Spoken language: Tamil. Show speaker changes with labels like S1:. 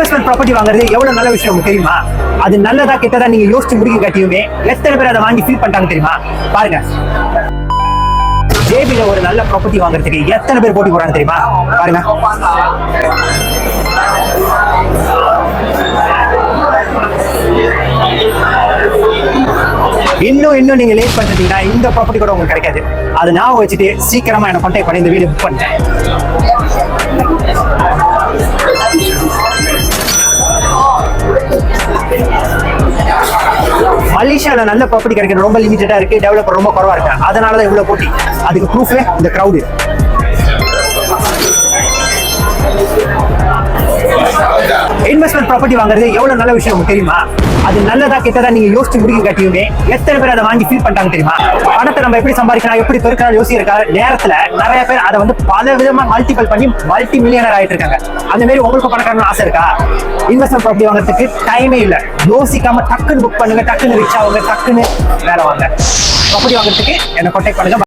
S1: இன்வெஸ்ட்மெண்ட் ப்ராப்பர்ட்டி வாங்குறது எவ்வளவு நல்ல விஷயம் உங்களுக்கு தெரியுமா? அது நல்லதா கெட்டதா நீங்க யோசிச்சு முடிக்க காட்டியுமே எத்தனை பேர் அதை வாங்கி ஃபீல் பண்ணிட்டாங்க தெரியுமா? பாருங்க, ஜேபில ஒரு நல்ல ப்ராப்பர்ட்டி வாங்குறதுக்கு எத்தனை பேர் போட்டி போறாங்க தெரியுமா? பாருங்க. இன்னும் நீங்க லேட் பண்ணிட்டீங்கன்னா இந்த ப்ராப்பர்ட்டி கூட உங்களுக்கு கிடைக்காது. அது ஞாபகம் வச்சுட்டு சீக்கிரமா என்ன கான்டாக்ட் பண்ணி இந்த வீடியோ புக் பண்ணேன். மலேசியால நல்ல ப்ராப்பர்ட்டி கிடைக்கிறது ரொம்ப லிமிட்டடா இருக்கு, டெவலப்பர் ரொம்ப குறவா இருக்கு. அதனாலதான் இவ்வளவு போட்டி. அதுக்கு ப்ரூஃப் இந்த கிரௌடு. இன்வெஸ்ட்மெண்ட் ப்ராப்பர்ட்டி வாங்குறது எவ்வளவு நல்ல விஷயம் உங்களுக்கு தெரியுமா? அது நல்லதா கெட்டதா நீங்க யோசிச்சு முடிக்க காட்டியுமே எத்தனை பேர் அதை வாங்கி ஃபீல் பண்ணிட்டாங்க தெரியுமா? பணத்தை நம்ம எப்படி சம்பாதிக்கலாம், எப்படி பெருக்கலாம் யோசிக்கிற நேரத்துல நிறைய பேர் அதை வந்து பல விதமா மல்டிபிள் பண்ணி மல்டி மில்லியனர் ஆயிட்டு இருக்காங்க. அந்த மாதிரி உங்களுக்கு பணக்காரன்னு ஆசை இருக்கா? இன்வெஸ்ட்மெண்ட் ப்ராப்பர்ட்டி வாங்குறதுக்கு டைமே இல்லை. யோசிக்காம டக்குன்னு புக் பண்ணுங்க, டக்குன்னு ரிச் ஆகுங்க, டக்குன்னு வேலை வாங்க. ப்ராப்பர்ட்டி வாங்குறதுக்கு என்ன கான்டாக்ட் பண்ணுங்க.